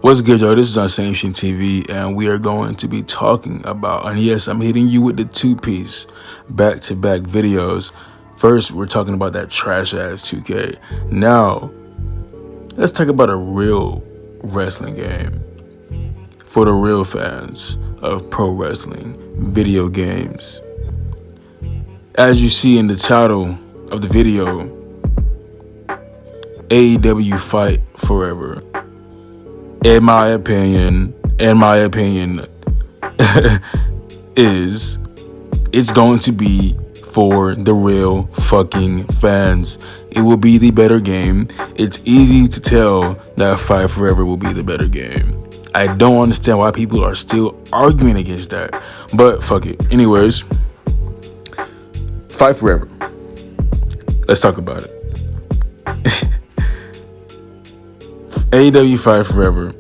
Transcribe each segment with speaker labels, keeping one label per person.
Speaker 1: What's good, y'all? This is Unsanctioned TV, and we are going to be talking about, and yes, I'm hitting you with the two-piece back-to-back videos. First, we're talking about that trash-ass 2K. Now, let's talk about a real wrestling game for the real fans of pro wrestling video games. As you see in the title of the video, AEW Fight Forever. In my opinion, is it's going to be for the real fucking fans. It will be the better game. It's easy to tell that Fight Forever will be the better game. I don't understand why people are still arguing against that, but fuck it. Anyways, Fight Forever. Let's talk about it. AEW Fight Forever.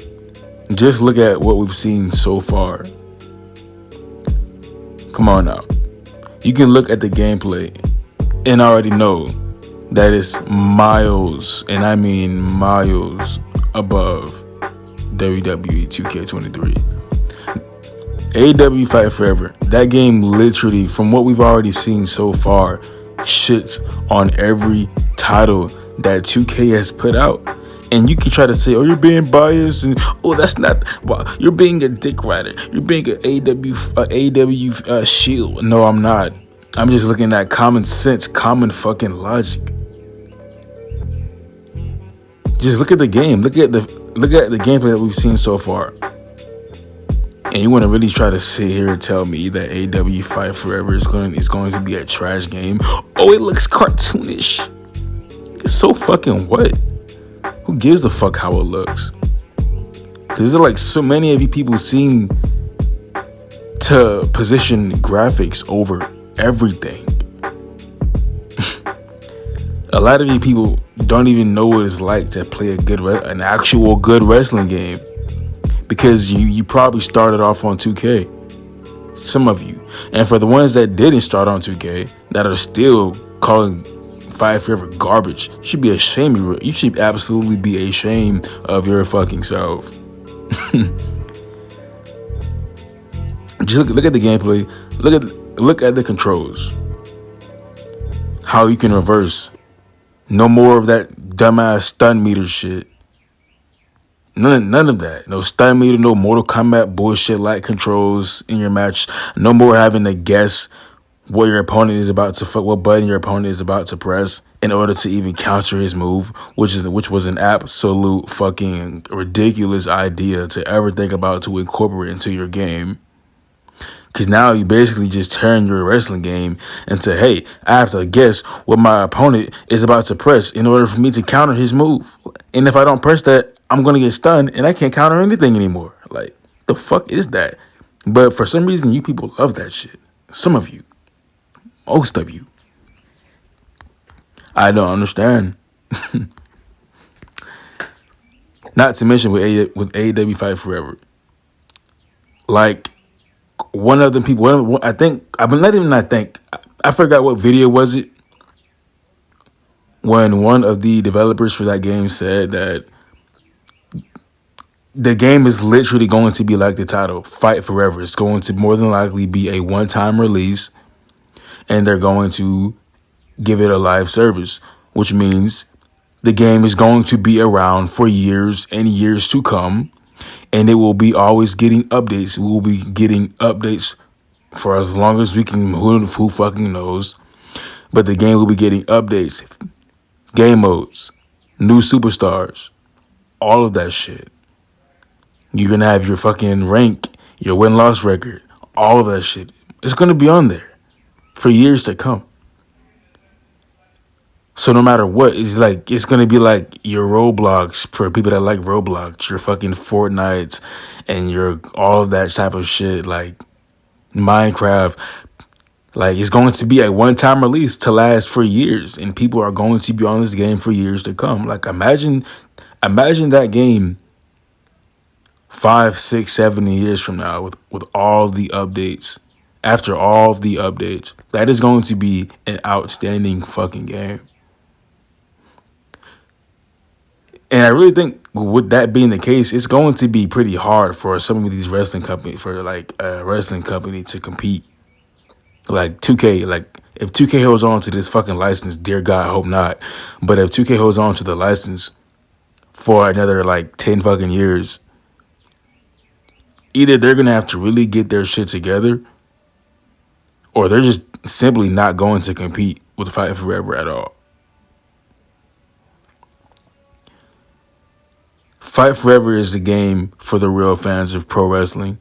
Speaker 1: Just look at what we've seen so far. Come on now. You can look at the gameplay and already know that it's miles, and I mean miles, above WWE 2K23. AEW Fight Forever. That game literally, from what we've already seen so far, shits on every title that 2K has put out. And you can try to say, oh, you're being biased, and oh, that's not, well, you're being a dick rider. You're being an AEW shield. No, I'm not. I'm just looking at common sense, common fucking logic. Just look at the game. Look at the gameplay that we've seen so far. And you want to really try to sit here and tell me that AEW Fight Forever is going to be a trash game? Oh, it looks cartoonish. It's so fucking what? Who gives a fuck how it looks? Because there's like so many of you people seem to position graphics over everything. A lot of you people don't even know what it's like to play an actual good wrestling game, because you probably started off on 2K. Some of you. And for the ones that didn't start on 2K, that are still calling Fight Forever garbage, you should be ashamed. You should absolutely be ashamed of your fucking self. Just look at the gameplay. Look at the controls. How you can reverse. No more of that dumbass stun meter shit. None of that. No stun meter, no Mortal Kombat bullshit like controls in your match. No more having to guess what your opponent is about to what button your opponent is about to press in order to even counter his move, which was an absolute fucking ridiculous idea to ever think about to incorporate into your game. Because now you basically just turn your wrestling game into, hey, I have to guess what my opponent is about to press in order for me to counter his move. And if I don't press that, I'm going to get stunned and I can't counter anything anymore. Like, the fuck is that? But for some reason, you people love that shit. Some of you. Most of you. I don't understand. Not to mention with AEW Fight Forever. Like, one of the people, I forgot what video was it, when one of the developers for that game said that the game is literally going to be like the title, Fight Forever. It's going to more than likely be a one-time release, and they're going to give it a live service, which means the game is going to be around for years and years to come, and it will be always getting updates. We will be getting updates for as long as we can, who fucking knows. But the game will be getting updates, game modes, new superstars, all of that shit. You're going to have your fucking rank, your win-loss record, all of that shit. It's going to be on there for years to come. So no matter what, it's going to be like your Roblox for people that like Roblox, your fucking Fortnites, and your all of that type of shit, like Minecraft. Like, it's going to be a one-time release to last for years, and people are going to be on this game for years to come. Like, imagine that game 5, 6, 7 years from now with all the updates. After all the updates, that is going to be an outstanding fucking game. And I really think with that being the case, it's going to be pretty hard for some of these wrestling companies, for like a wrestling company to compete. Like 2K, like if 2K holds on to this fucking license, dear God, I hope not. But if 2K holds on to the license for another like 10 fucking years, either they're gonna have to really get their shit together, or they're just simply not going to compete with Fight Forever at all. Fight Forever is the game for the real fans of pro wrestling.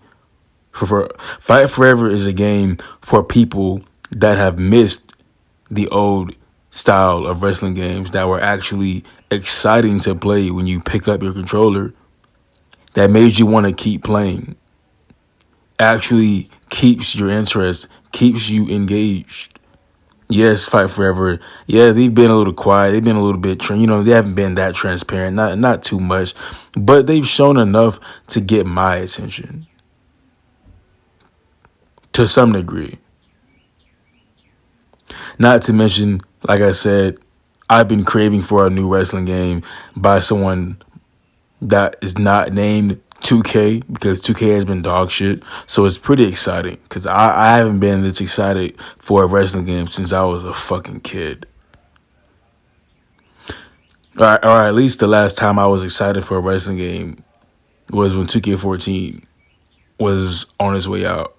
Speaker 1: Fight Forever is a game for people that have missed the old style of wrestling games that were actually exciting to play when you pick up your controller, that made you want to keep playing, actually keeps your interest, keeps you engaged. Yes, Fight Forever. Yeah, they've been a little quiet. They've been a little bit, they haven't been that transparent, not too much, but they've shown enough to get my attention to some degree. Not to mention, like I said, I've been craving for a new wrestling game by someone that is not named 2K, because 2K has been dog shit. So it's pretty exciting because I haven't been this excited for a wrestling game since I was a fucking kid. Or at least the last time I was excited for a wrestling game was when 2K14 was on its way out.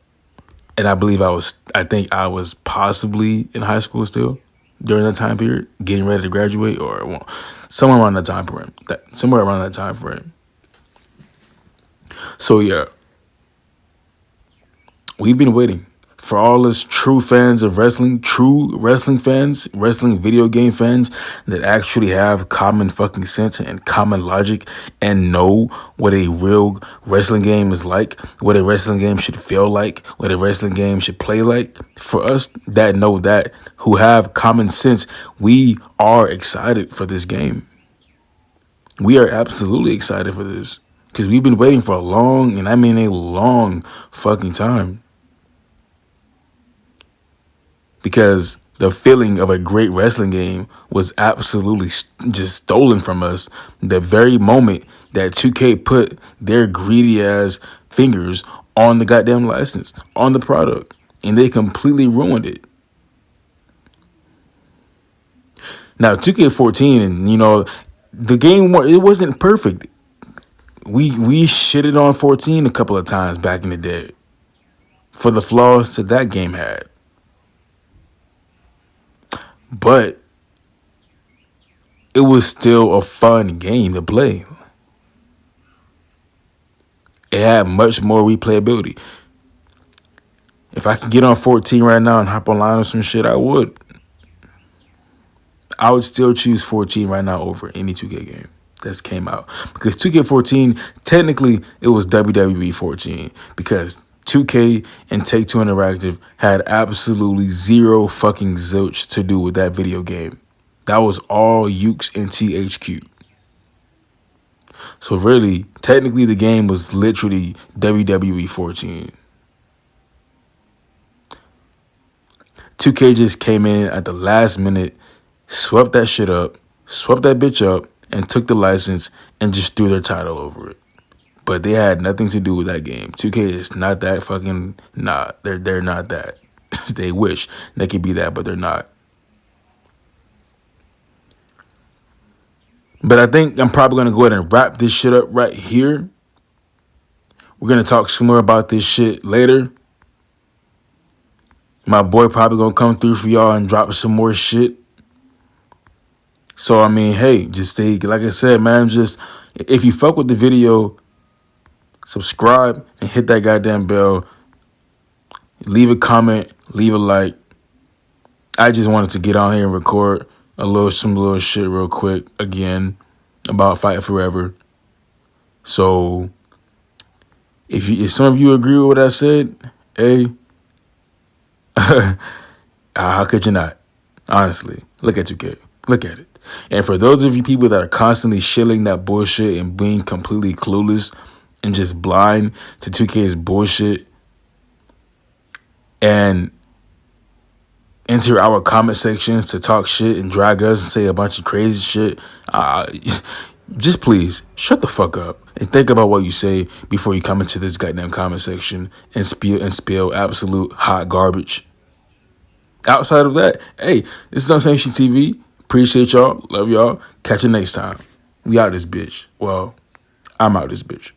Speaker 1: And I think I was possibly in high school still during that time period, getting ready to graduate, or somewhere around that time frame. So yeah, we've been waiting for all us true fans of wrestling, true wrestling fans, wrestling video game fans that actually have common fucking sense and common logic and know what a real wrestling game is like, what a wrestling game should feel like, what a wrestling game should play like. For us that know that, who have common sense, we are excited for this game. We are absolutely excited for this because we've been waiting for a long, and I mean a long fucking time. Because the feeling of a great wrestling game was absolutely just stolen from us the very moment that 2K put their greedy ass fingers on the goddamn license, on the product, and they completely ruined it. Now 2K14, and the game, it wasn't perfect. We shitted on 14 a couple of times back in the day for the flaws that game had. But it was still a fun game to play. It had much more replayability. If I could get on 14 right now and hop online or some shit, I would. I would still choose 14 right now over any 2K game that's came out. Because 2K14, technically, it was WWE 14. Because 2K and Take-Two Interactive had absolutely zero fucking zilch to do with that video game. That was all Ukes and THQ. So really, technically, the game was literally WWE 14. 2K just came in at the last minute, swept that shit up, swept that bitch up, and took the license and just threw their title over it. But they had nothing to do with that game. 2K is not that fucking, they're not that. They wish they could be that, but they're not. But I think I'm probably going to go ahead and wrap this shit up right here. We're going to talk some more about this shit later. My boy probably going to come through for y'all and drop some more shit. So, I mean, hey, just stay, like I said, man, just, if you fuck with the video, subscribe and hit that goddamn bell. Leave a comment, leave a like. I just wanted to get on here and record some little shit real quick again about Fight Forever. So if some of you agree with what I said, hey, how could you not? Honestly, look at 2K. Look at it. And for those of you people that are constantly shilling that bullshit and being completely clueless and just blind to 2K's bullshit and enter our comment sections to talk shit and drag us and say a bunch of crazy shit, Just please shut the fuck up and think about what you say before you come into this goddamn comment section and spill absolute hot garbage. Outside of that, hey, this is Unsanctioned TV. Appreciate y'all. Love y'all. Catch you next time. We out this bitch. Well, I'm out this bitch.